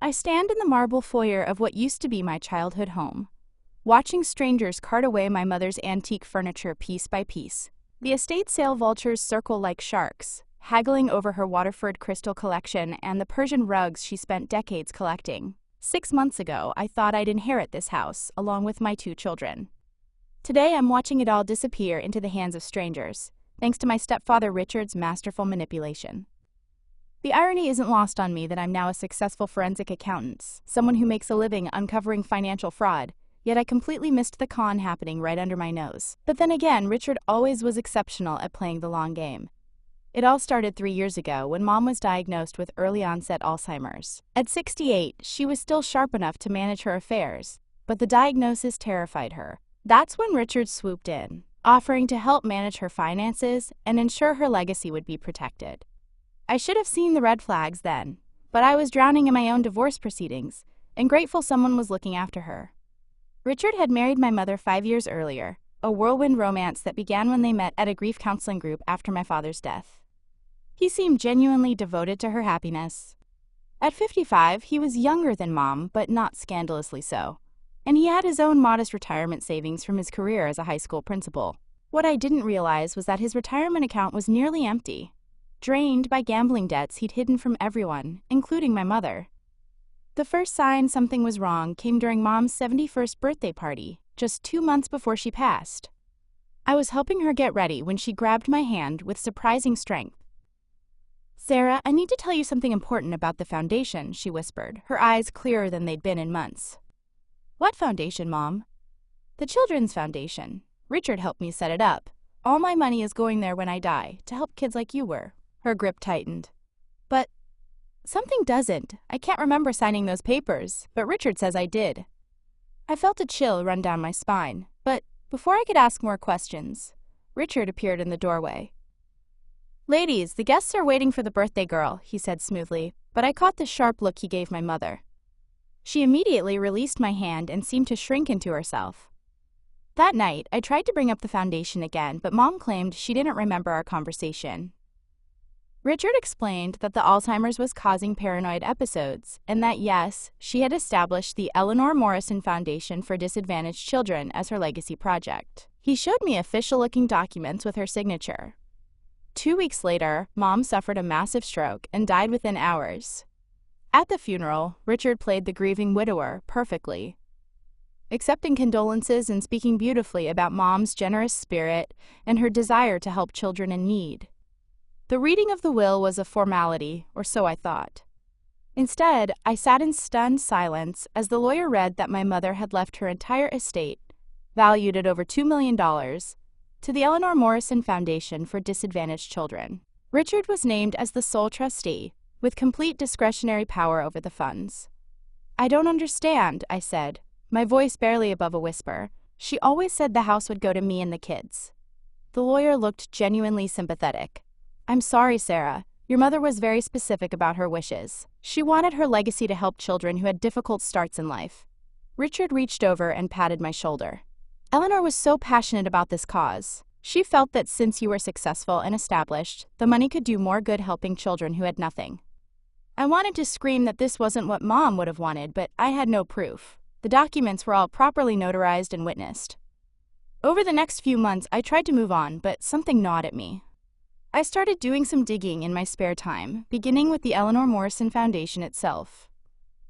I stand in the marble foyer of what used to be my childhood home, watching strangers cart away my mother's antique furniture piece by piece. The estate sale vultures circle like sharks, haggling over her Waterford crystal collection and the Persian rugs she spent decades collecting. 6 months ago, I thought I'd inherit this house, along with my 2 children. Today, I'm watching it all disappear into the hands of strangers, thanks to my stepfather Richard's masterful manipulation. The irony isn't lost on me that I'm now a successful forensic accountant, someone who makes a living uncovering financial fraud, yet I completely missed the con happening right under my nose. But then again, Richard always was exceptional at playing the long game. It all started 3 years ago when Mom was diagnosed with early-onset Alzheimer's. At 68, she was still sharp enough to manage her affairs, but the diagnosis terrified her. That's when Richard swooped in, offering to help manage her finances and ensure her legacy would be protected. I should have seen the red flags then, but I was drowning in my own divorce proceedings and grateful someone was looking after her. Richard had married my mother 5 years earlier, a whirlwind romance that began when they met at a grief counseling group after my father's death. He seemed genuinely devoted to her happiness. At 55, he was younger than Mom, but not scandalously so, and he had his own modest retirement savings from his career as a high school principal. What I didn't realize was that his retirement account was nearly empty, drained by gambling debts he'd hidden from everyone, including my mother. The first sign something was wrong came during Mom's 71st birthday party, just 2 months before she passed. I was helping her get ready when she grabbed my hand with surprising strength. "Sarah, I need to tell you something important about the foundation," she whispered, her eyes clearer than they'd been in months. "What foundation, Mom?" "The Children's Foundation. Richard helped me set it up. All my money is going there when I die, to help kids like you were." Her grip tightened. "But something doesn't. I can't remember signing those papers, but Richard says I did." I felt a chill run down my spine, but before I could ask more questions, Richard appeared in the doorway. "Ladies, the guests are waiting for the birthday girl," he said smoothly, but I caught the sharp look he gave my mother. She immediately released my hand and seemed to shrink into herself. That night, I tried to bring up the foundation again, but Mom claimed she didn't remember our conversation. Richard explained that the Alzheimer's was causing paranoid episodes, and that yes, she had established the Eleanor Morrison Foundation for Disadvantaged Children as her legacy project. He showed me official-looking documents with her signature. 2 weeks later, Mom suffered a massive stroke and died within hours. At the funeral, Richard played the grieving widower perfectly, accepting condolences and speaking beautifully about Mom's generous spirit and her desire to help children in need. The reading of the will was a formality, or so I thought. Instead, I sat in stunned silence as the lawyer read that my mother had left her entire estate, valued at over $2 million, to the Eleanor Morrison Foundation for Disadvantaged Children. Richard was named as the sole trustee, with complete discretionary power over the funds. "I don't understand," I said, my voice barely above a whisper. "She always said the house would go to me and the kids." The lawyer looked genuinely sympathetic. "I'm sorry, Sarah. Your mother was very specific about her wishes. She wanted her legacy to help children who had difficult starts in life." Richard reached over and patted my shoulder. "Eleanor was so passionate about this cause. She felt that since you were successful and established, the money could do more good helping children who had nothing." I wanted to scream that this wasn't what Mom would have wanted, but I had no proof. The documents were all properly notarized and witnessed. Over the next few months, I tried to move on, but something gnawed at me. I started doing some digging in my spare time, beginning with the Eleanor Morrison Foundation itself.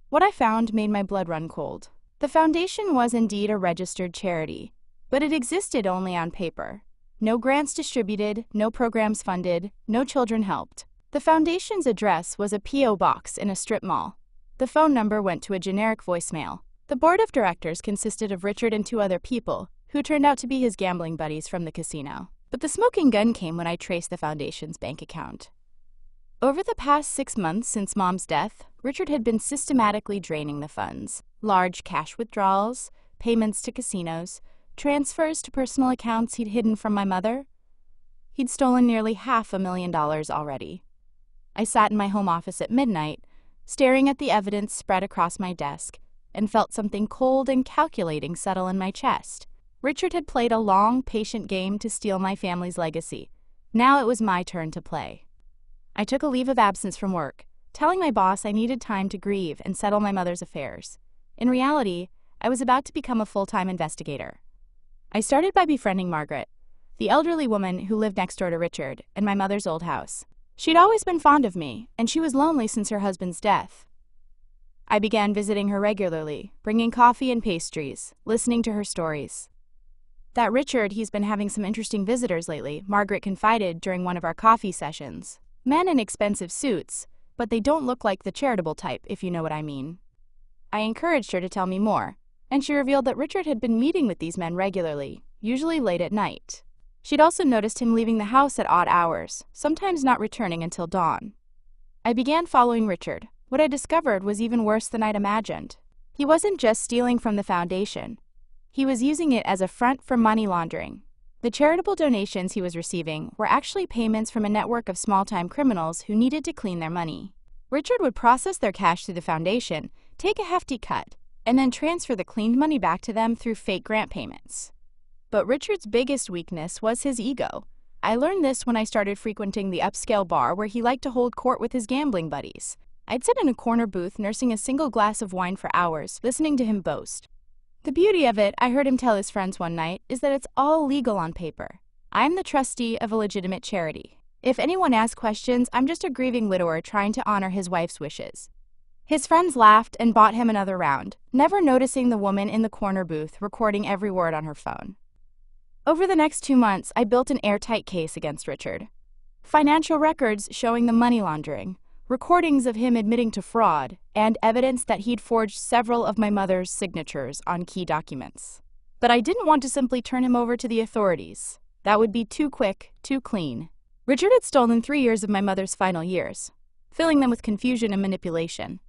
What I found made my blood run cold. The foundation was indeed a registered charity, but it existed only on paper. No grants distributed, no programs funded, no children helped. The foundation's address was a P.O. box in a strip mall. The phone number went to a generic voicemail. The board of directors consisted of Richard and 2 other people, who turned out to be his gambling buddies from the casino. But the smoking gun came when I traced the foundation's bank account. Over the past 6 months since Mom's death, Richard had been systematically draining the funds. Large cash withdrawals, payments to casinos, transfers to personal accounts he'd hidden from my mother. He'd stolen nearly $500,000 already. I sat in my home office at midnight, staring at the evidence spread across my desk, and felt something cold and calculating settle in my chest. Richard had played a long, patient game to steal my family's legacy. Now it was my turn to play. I took a leave of absence from work, telling my boss I needed time to grieve and settle my mother's affairs. In reality, I was about to become a full-time investigator. I started by befriending Margaret, the elderly woman who lived next door to Richard in my mother's old house. She'd always been fond of me, and she was lonely since her husband's death. I began visiting her regularly, bringing coffee and pastries, listening to her stories. "That Richard, he's been having some interesting visitors lately," Margaret confided during one of our coffee sessions. "Men in expensive suits, but they don't look like the charitable type, if you know what I mean." I encouraged her to tell me more, and she revealed that Richard had been meeting with these men regularly, usually late at night. She'd also noticed him leaving the house at odd hours, sometimes not returning until dawn. I began following Richard. What I discovered was even worse than I'd imagined. He wasn't just stealing from the foundation. He was using it as a front for money laundering. The charitable donations he was receiving were actually payments from a network of small-time criminals who needed to clean their money. Richard would process their cash through the foundation, take a hefty cut, and then transfer the cleaned money back to them through fake grant payments. But Richard's biggest weakness was his ego. I learned this when I started frequenting the upscale bar where he liked to hold court with his gambling buddies. I'd sit in a corner booth nursing a single glass of wine for hours, listening to him boast. The beauty of it, I heard him tell his friends one night, is that it's all legal on paper. I'm the trustee of a legitimate charity. If anyone asks questions, I'm just a grieving widower trying to honor his wife's wishes. His friends laughed and bought him another round, never noticing the woman in the corner booth recording every word on her phone. Over the next 2 months, I built an airtight case against Richard. Financial records showing the money laundering, recordings of him admitting to fraud, and evidence that he'd forged several of my mother's signatures on key documents. But I didn't want to simply turn him over to the authorities. That would be too quick, too clean. Richard had stolen 3 years of my mother's final years, filling them with confusion and manipulation.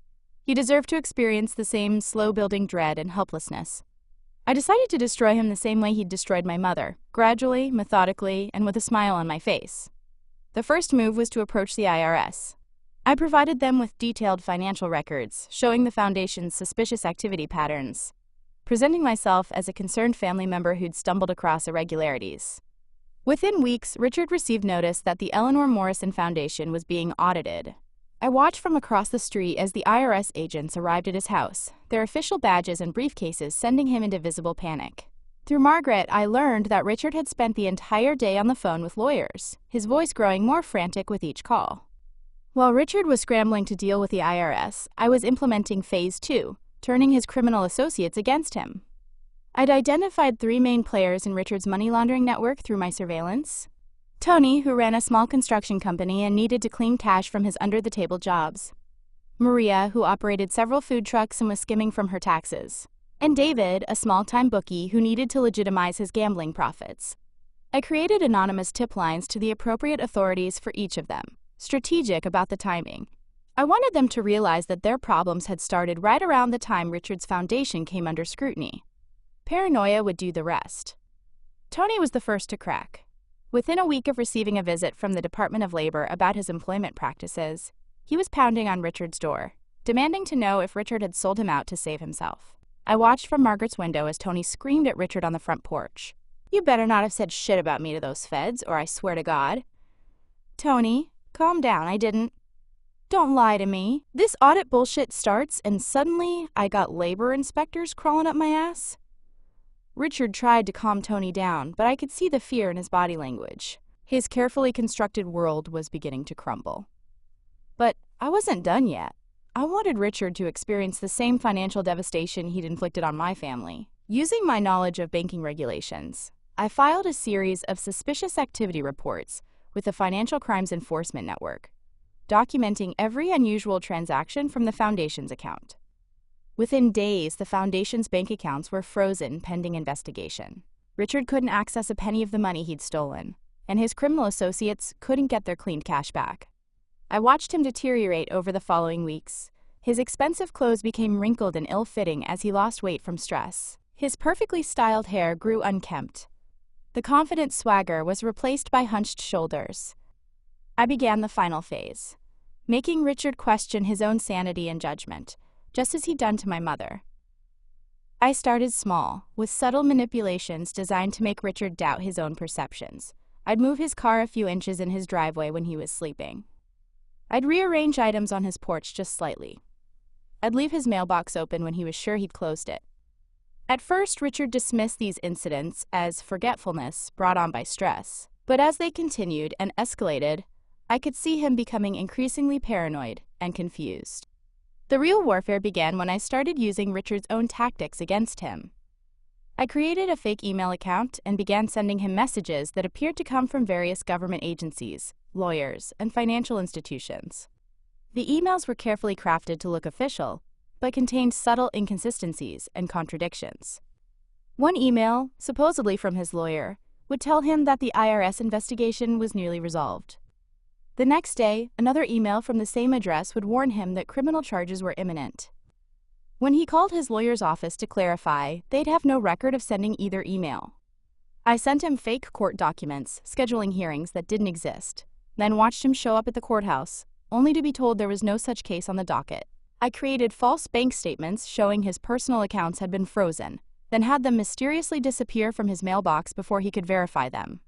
He deserved to experience the same slow-building dread and helplessness. I decided to destroy him the same way he'd destroyed my mother, gradually, methodically, and with a smile on my face. The first move was to approach the IRS. I provided them with detailed financial records, showing the foundation's suspicious activity patterns, presenting myself as a concerned family member who'd stumbled across irregularities. Within weeks, Richard received notice that the Eleanor Morrison Foundation was being audited. I watched from across the street as the IRS agents arrived at his house, their official badges and briefcases sending him into visible panic. Through Margaret, I learned that Richard had spent the entire day on the phone with lawyers, his voice growing more frantic with each call. While Richard was scrambling to deal with the IRS, I was implementing Phase 2, turning his criminal associates against him. I'd identified 3 main players in Richard's money laundering network through my surveillance. Tony, who ran a small construction company and needed to clean cash from his under-the-table jobs. Maria, who operated several food trucks and was skimming from her taxes. And David, a small-time bookie who needed to legitimize his gambling profits. I created anonymous tip lines to the appropriate authorities for each of them, strategic about the timing. I wanted them to realize that their problems had started right around the time Richard's foundation came under scrutiny. Paranoia would do the rest. Tony was the first to crack. Within a week of receiving a visit from the Department of Labor about his employment practices, he was pounding on Richard's door, demanding to know if Richard had sold him out to save himself. I watched from Margaret's window as Tony screamed at Richard on the front porch. "You better not have said shit about me to those feds, or I swear to God." "Tony, calm down, I didn't." "Don't lie to me. This audit bullshit starts and suddenly I got labor inspectors crawling up my ass." Richard tried to calm Tony down, but I could see the fear in his body language. His carefully constructed world was beginning to crumble. But I wasn't done yet. I wanted Richard to experience the same financial devastation he'd inflicted on my family. Using my knowledge of banking regulations, I filed a series of suspicious activity reports with the Financial Crimes Enforcement Network, documenting every unusual transaction from the Foundation's account. Within days, the Foundation's bank accounts were frozen pending investigation. Richard couldn't access a penny of the money he'd stolen, and his criminal associates couldn't get their cleaned cash back. I watched him deteriorate over the following weeks. His expensive clothes became wrinkled and ill-fitting as he lost weight from stress. His perfectly styled hair grew unkempt. The confident swagger was replaced by hunched shoulders. I began the final phase, making Richard question his own sanity and judgment, just as he'd done to my mother. I started small, with subtle manipulations designed to make Richard doubt his own perceptions. I'd move his car a few inches in his driveway when he was sleeping. I'd rearrange items on his porch just slightly. I'd leave his mailbox open when he was sure he'd closed it. At first, Richard dismissed these incidents as forgetfulness brought on by stress. But as they continued and escalated, I could see him becoming increasingly paranoid and confused. The real warfare began when I started using Richard's own tactics against him. I created a fake email account and began sending him messages that appeared to come from various government agencies, lawyers, and financial institutions. The emails were carefully crafted to look official, but contained subtle inconsistencies and contradictions. One email, supposedly from his lawyer, would tell him that the IRS investigation was nearly resolved. The next day, another email from the same address would warn him that criminal charges were imminent. When he called his lawyer's office to clarify, they'd have no record of sending either email. I sent him fake court documents, scheduling hearings that didn't exist, then watched him show up at the courthouse, only to be told there was no such case on the docket. I created false bank statements showing his personal accounts had been frozen, then had them mysteriously disappear from his mailbox before he could verify them.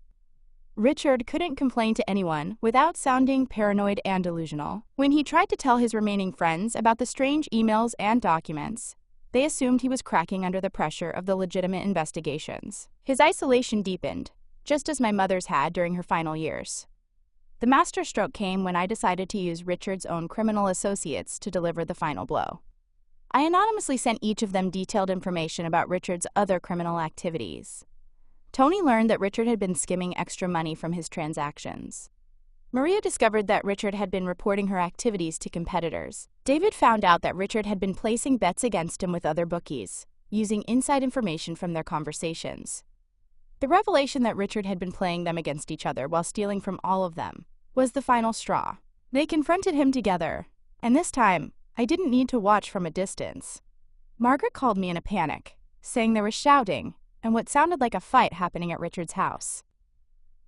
Richard couldn't complain to anyone without sounding paranoid and delusional. When he tried to tell his remaining friends about the strange emails and documents, they assumed he was cracking under the pressure of the legitimate investigations. His isolation deepened, just as my mother's had during her final years. The masterstroke came when I decided to use Richard's own criminal associates to deliver the final blow. I anonymously sent each of them detailed information about Richard's other criminal activities. Tony learned that Richard had been skimming extra money from his transactions. Maria discovered that Richard had been reporting her activities to competitors. David found out that Richard had been placing bets against him with other bookies, using inside information from their conversations. The revelation that Richard had been playing them against each other while stealing from all of them was the final straw. They confronted him together, and this time, I didn't need to watch from a distance. Margaret called me in a panic, saying there was shouting and what sounded like a fight happening at Richard's house.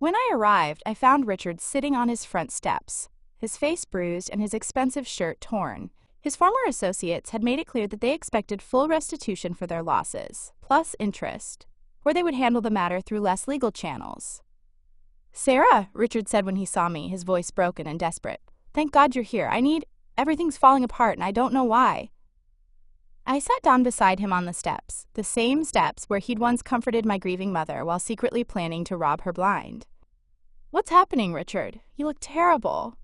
When I arrived, I found Richard sitting on his front steps, his face bruised and his expensive shirt torn. His former associates had made it clear that they expected full restitution for their losses, plus interest, or they would handle the matter through less legal channels. "Sarah," Richard said when he saw me, his voice broken and desperate. "Thank God you're here. Everything's falling apart and I don't know why." I sat down beside him on the steps, the same steps where he'd once comforted my grieving mother while secretly planning to rob her blind. "What's happening, Richard? You look terrible."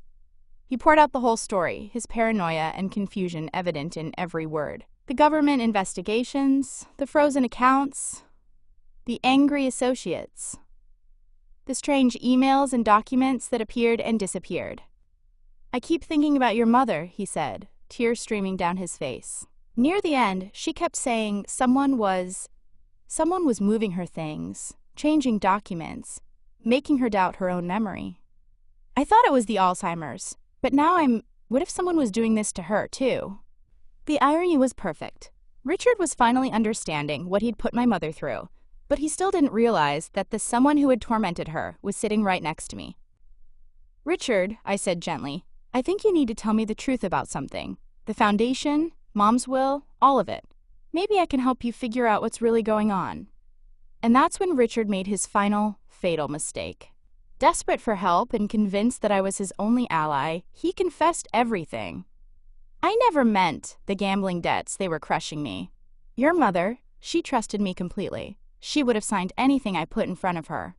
He poured out the whole story, his paranoia and confusion evident in every word. The government investigations, the frozen accounts, the angry associates, the strange emails and documents that appeared and disappeared. "I keep thinking about your mother," he said, tears streaming down his face. Near the end, she kept saying someone was moving her things, changing documents, making her doubt her own memory. I thought it was the Alzheimer's, but now what if someone was doing this to her, too? The irony was perfect. Richard was finally understanding what he'd put my mother through, but he still didn't realize that the someone who had tormented her was sitting right next to me. "Richard," I said gently, "I think you need to tell me the truth about something. The foundation, Mom's will, all of it. Maybe I can help you figure out what's really going on." And that's when Richard made his final, fatal mistake. Desperate for help and convinced that I was his only ally, he confessed everything. "I never meant the gambling debts, they were crushing me. Your mother, she trusted me completely. She would have signed anything I put in front of her."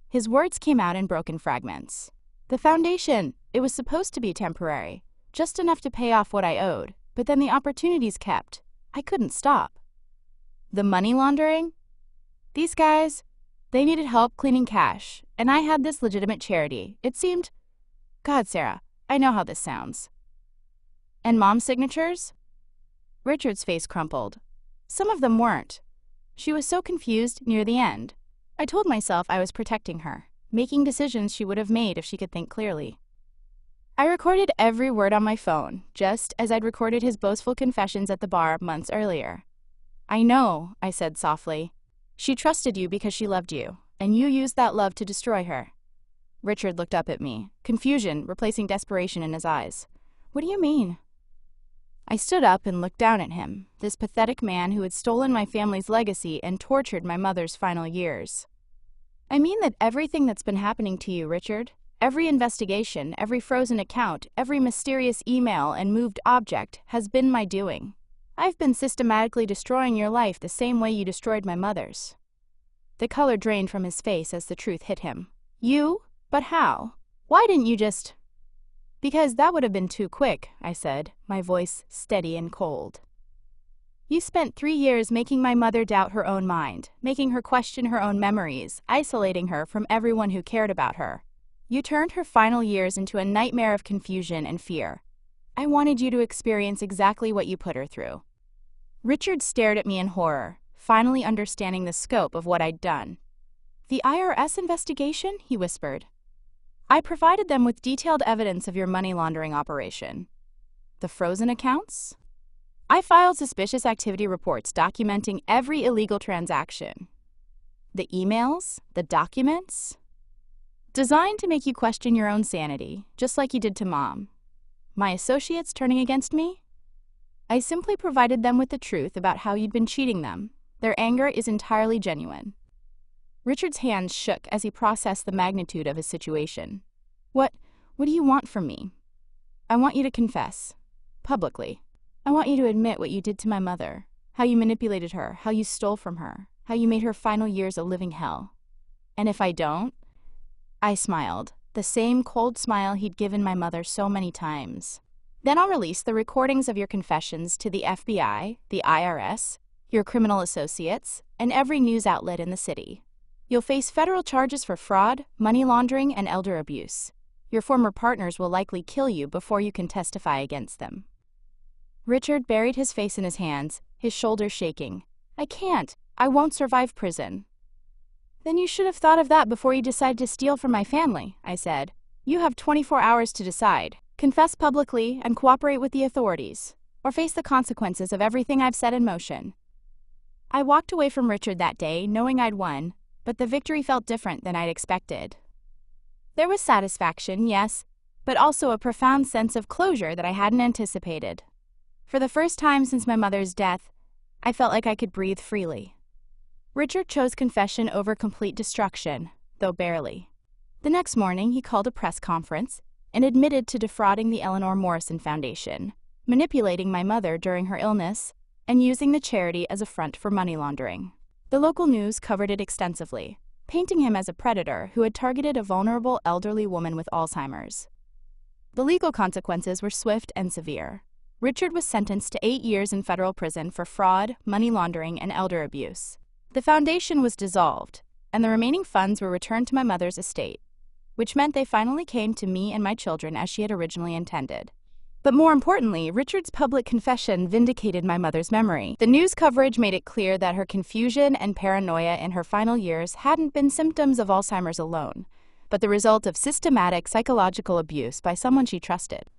His words came out in broken fragments. "The foundation, it was supposed to be temporary, just enough to pay off what I owed. But then the opportunities kept. I couldn't stop. The money laundering? These guys, they needed help cleaning cash, and I had this legitimate charity. It seemed... God, Sarah, I know how this sounds." "And Mom's signatures?" Richard's face crumpled. "Some of them weren't. She was so confused near the end. I told myself I was protecting her, making decisions she would have made if she could think clearly. I recorded every word on my phone, just as I'd recorded his boastful confessions at the bar months earlier. "I know," I said softly. "She trusted you because she loved you, and you used that love to destroy her." Richard looked up at me, confusion replacing desperation in his eyes. "What do you mean?" I stood up and looked down at him, this pathetic man who had stolen my family's legacy and tortured my mother's final years. "I mean that everything that's been happening to you, Richard, Every investigation, every frozen account, every mysterious email and moved object has been my doing. I've been systematically destroying your life the same way you destroyed my mother's." The color drained from his face as the truth hit him. "You? But how? Why didn't you just—" "Because that would have been too quick," I said, my voice steady and cold. "You spent 3 years making my mother doubt her own mind, making her question her own memories, isolating her from everyone who cared about her. You turned her final years into a nightmare of confusion and fear. I wanted you to experience exactly what you put her through." Richard stared at me in horror, finally understanding the scope of what I'd done. "The IRS investigation?" he whispered. "I provided them with detailed evidence of your money laundering operation." "The frozen accounts?" "I filed suspicious activity reports documenting every illegal transaction." "The emails? The documents?" "Designed to make you question your own sanity, just like you did to Mom." "My associates turning against me?" "I simply provided them with the truth about how you'd been cheating them. Their anger is entirely genuine." Richard's hands shook as he processed the magnitude of his situation. What do you want from me?" "I want you to confess. Publicly. I want you to admit what you did to my mother, how you manipulated her, how you stole from her, how you made her final years a living hell." "And if I don't?" I smiled, the same cold smile he'd given my mother so many times. "Then I'll release the recordings of your confessions to the FBI, the IRS, your criminal associates, and every news outlet in the city. You'll face federal charges for fraud, money laundering, and elder abuse. Your former partners will likely kill you before you can testify against them." Richard buried his face in his hands, his shoulders shaking. "I can't. I won't survive prison." "Then you should have thought of that before you decided to steal from my family," I said. "You have 24 hours to decide. Confess publicly and cooperate with the authorities, or face the consequences of everything I've set in motion." I walked away from Richard that day knowing I'd won, but the victory felt different than I'd expected. There was satisfaction, yes, but also a profound sense of closure that I hadn't anticipated. For the first time since my mother's death, I felt like I could breathe freely. Richard chose confession over complete destruction, though barely. The next morning, he called a press conference and admitted to defrauding the Eleanor Morrison Foundation, manipulating my mother during her illness, and using the charity as a front for money laundering. The local news covered it extensively, painting him as a predator who had targeted a vulnerable elderly woman with Alzheimer's. The legal consequences were swift and severe. Richard was sentenced to 8 years in federal prison for fraud, money laundering, and elder abuse. The foundation was dissolved, and the remaining funds were returned to my mother's estate, which meant they finally came to me and my children as she had originally intended. But more importantly, Richard's public confession vindicated my mother's memory. The news coverage made it clear that her confusion and paranoia in her final years hadn't been symptoms of Alzheimer's alone, but the result of systematic psychological abuse by someone she trusted.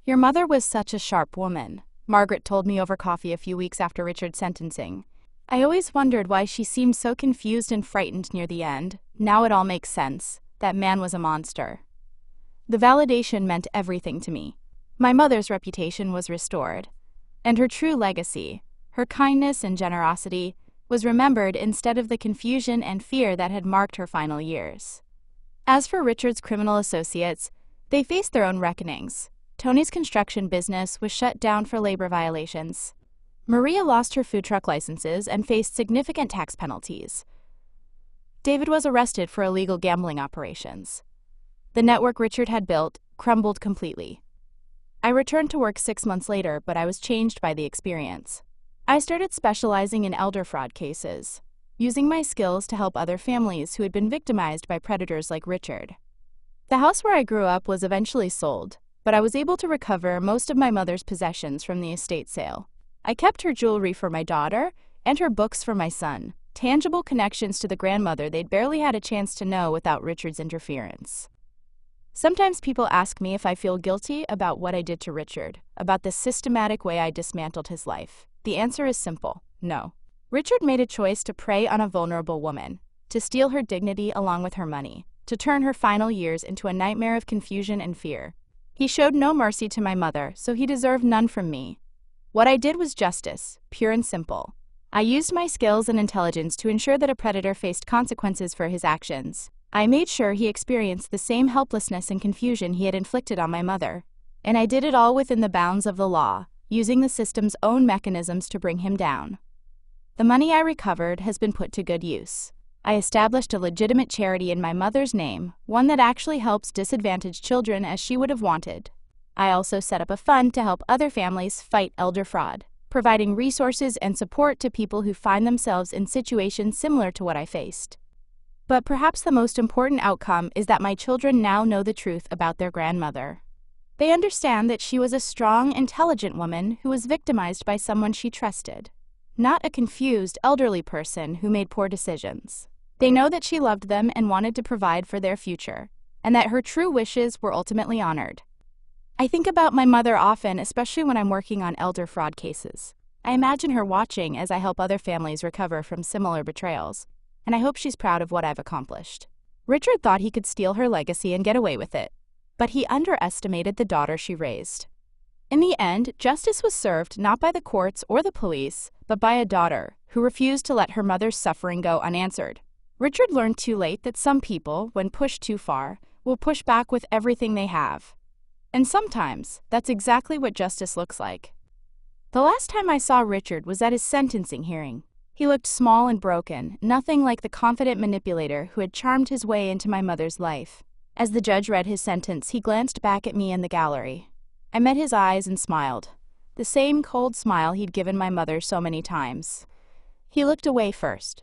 "Your mother was such a sharp woman," Margaret told me over coffee a few weeks after Richard's sentencing. "I always wondered why she seemed so confused and frightened near the end. Now it all makes sense. That man was a monster." The validation meant everything to me. My mother's reputation was restored, and her true legacy, her kindness and generosity, was remembered instead of the confusion and fear that had marked her final years. As for Richard's criminal associates, they faced their own reckonings. Tony's construction business was shut down for labor violations. Maria lost her food truck licenses and faced significant tax penalties. David was arrested for illegal gambling operations. The network Richard had built crumbled completely. I returned to work 6 months later, but I was changed by the experience. I started specializing in elder fraud cases, using my skills to help other families who had been victimized by predators like Richard. The house where I grew up was eventually sold, but I was able to recover most of my mother's possessions from the estate sale. I kept her jewelry for my daughter and her books for my son, tangible connections to the grandmother they'd barely had a chance to know without Richard's interference. Sometimes people ask me if I feel guilty about what I did to Richard, about the systematic way I dismantled his life. The answer is simple: no. Richard made a choice to prey on a vulnerable woman, to steal her dignity along with her money, to turn her final years into a nightmare of confusion and fear. He showed no mercy to my mother, so he deserved none from me. What I did was justice, pure and simple. I used my skills and intelligence to ensure that a predator faced consequences for his actions, I made sure he experienced the same helplessness and confusion he had inflicted on my mother. And I did it all within the bounds of the law, using the system's own mechanisms to bring him down. The money I recovered has been put to good use. I established a legitimate charity in my mother's name, one that actually helps disadvantaged children as she would have wanted. I also set up a fund to help other families fight elder fraud, providing resources and support to people who find themselves in situations similar to what I faced. But perhaps the most important outcome is that my children now know the truth about their grandmother. They understand that she was a strong, intelligent woman who was victimized by someone she trusted, not a confused, elderly person who made poor decisions. They know that she loved them and wanted to provide for their future, and that her true wishes were ultimately honored. I think about my mother often, especially when I'm working on elder fraud cases. I imagine her watching as I help other families recover from similar betrayals, and I hope she's proud of what I've accomplished. Richard thought he could steal her legacy and get away with it, but he underestimated the daughter she raised. In the end, justice was served not by the courts or the police, but by a daughter who refused to let her mother's suffering go unanswered. Richard learned too late that some people, when pushed too far, will push back with everything they have. And sometimes, that's exactly what justice looks like. The last time I saw Richard was at his sentencing hearing. He looked small and broken, nothing like the confident manipulator who had charmed his way into my mother's life. As the judge read his sentence, he glanced back at me in the gallery. I met his eyes and smiled, the same cold smile he'd given my mother so many times. He looked away first,